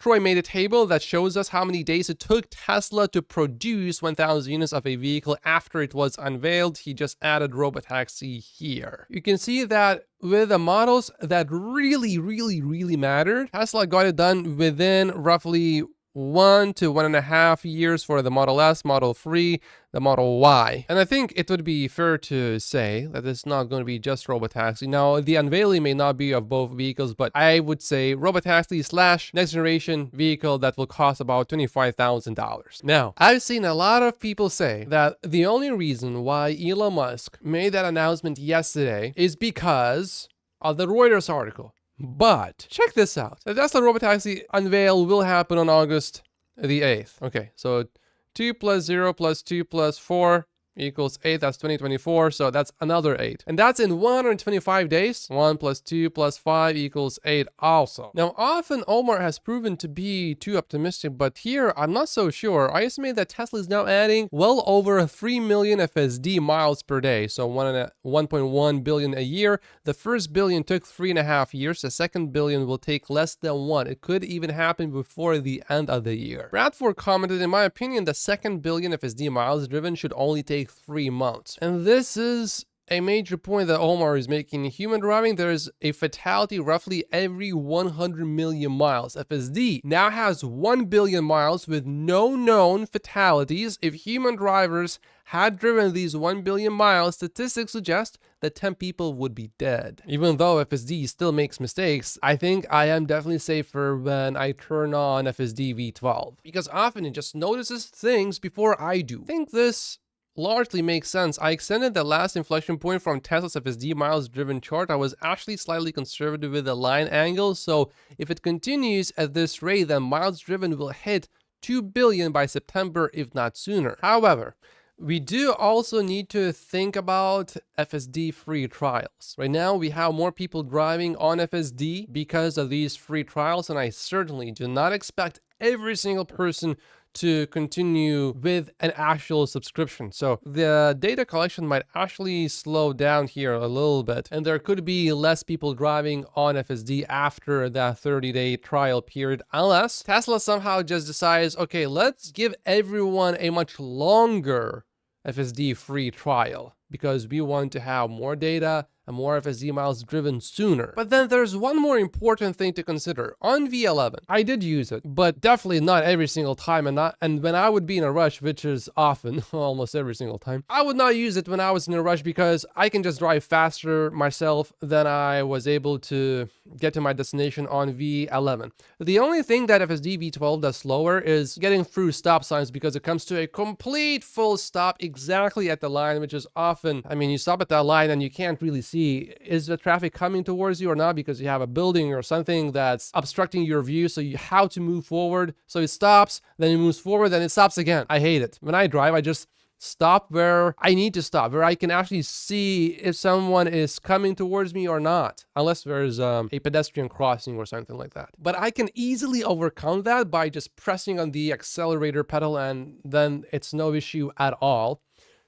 Troy made a table that shows us how many days it took Tesla to produce 1,000 units of a vehicle after it was unveiled. He just added robotaxi here. You can see that with the models that really mattered, Tesla got it done within roughly 1 to 1.5 years for the Model S, Model 3, the Model Y. And I think it would be fair to say that it's not going to be just robotaxi. Now, the unveiling may not be of both vehicles, but I would say robotaxi / next generation vehicle that will cost about $25,000. Now, I've seen a lot of people say that the only reason why Elon Musk made that announcement yesterday is because of the Reuters article. But check this out. The Tesla robotaxi unveil will happen on August the 8th. Okay, so 2 plus 0 plus 2 plus 4 equals 8. That's 2024. So that's another 8. And that's in 125 days. 1 plus 2 plus 5 equals 8 also. Now, often Omar has proven to be too optimistic, but here I'm not so sure. I estimate that Tesla is now adding well over 3 million FSD miles per day. So 1.1 billion a year. The first billion took 3.5 years. The second billion will take less than 1. It could even happen before the end of the year. Bradford commented, in my opinion, the second billion FSD miles driven should only take 3 months. And this is a major point that Omar is making. In human driving, there is a fatality roughly every 100 million miles. FSD now has 1 billion miles with no known fatalities. If human drivers had driven these 1 billion miles, statistics suggest that 10 people would be dead. Even though FSD still makes mistakes, I think I am definitely safer when I turn on FSD V12, because often it just notices things before I do. I think this largely makes sense. I extended the last inflection point from Tesla's FSD miles driven chart. I was actually slightly conservative with the line angle, so if it continues at this rate, then miles driven will hit 2 billion by September, if not sooner. However, we do also need to think about FSD free trials. Right now, we have more people driving on FSD because of these free trials, and I certainly do not expect every single person to continue with an actual subscription. So the data collection might actually slow down here a little bit, and there could be less people driving on FSD after that 30-day trial period, unless Tesla somehow just decides, okay, let's give everyone a much longer FSD free trial because we want to have more data and more FSD miles driven sooner. But then there's one more important thing to consider. On V11, I did use it, but definitely not every single time, and when I would be in a rush, which is often, almost every single time, I would not use it when I was in a rush because I can just drive faster myself than I was able to get to my destination on V11. The only thing that FSD V12 does slower is getting through stop signs because it comes to a complete full stop exactly at the line, which is often, I mean, you stop at that line and you can't really see, is the traffic coming towards you or not, because you have a building or something that's obstructing your view, so you have to move forward. So it stops, then it moves forward, then it stops again. I hate it. When I drive, I just stop where I need to stop, where I can actually see if someone is coming towards me or not, unless there's a pedestrian crossing or something like that. But I can easily overcome that by just pressing on the accelerator pedal, and then it's no issue at all.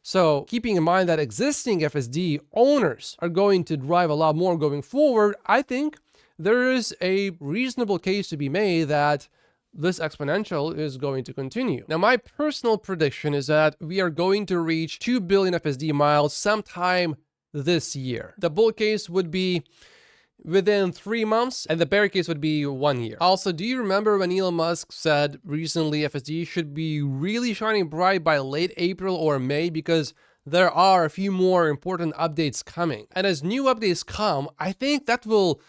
So keeping in mind that existing FSD owners are going to drive a lot more going forward, I think there is a reasonable case to be made that this exponential is going to continue. Now, my personal prediction is that we are going to reach 2 billion FSD miles sometime this year. The bull case would be within 3 months, and the bear case would be 1 year. Also, do you remember when Elon Musk said recently FSD should be really shining bright by late April or May, because there are a few more important updates coming? And as new updates come, I think that will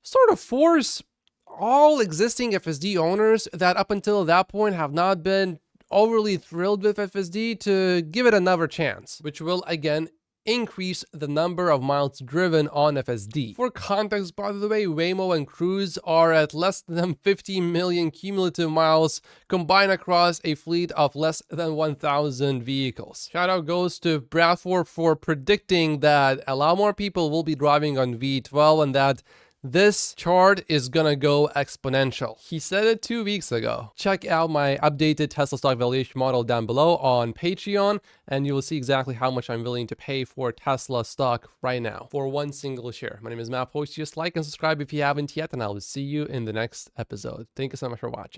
sort of force all existing FSD owners that up until that point have not been overly thrilled with FSD to give it another chance, which will again increase the number of miles driven on FSD. For context, by the way, Waymo and Cruise are at less than 50 million cumulative miles combined across a fleet of less than 1,000 vehicles. Shout out goes to Bradford for predicting that a lot more people will be driving on V12 and that this chart is gonna go exponential. He said it 2 weeks ago. Check out my updated Tesla stock valuation model down below on Patreon, and you will see exactly how much I'm willing to pay for Tesla stock right now for one single share. My name is Matt Post. Just like and subscribe if you haven't yet, and I will see you in the next episode. Thank you so much for watching.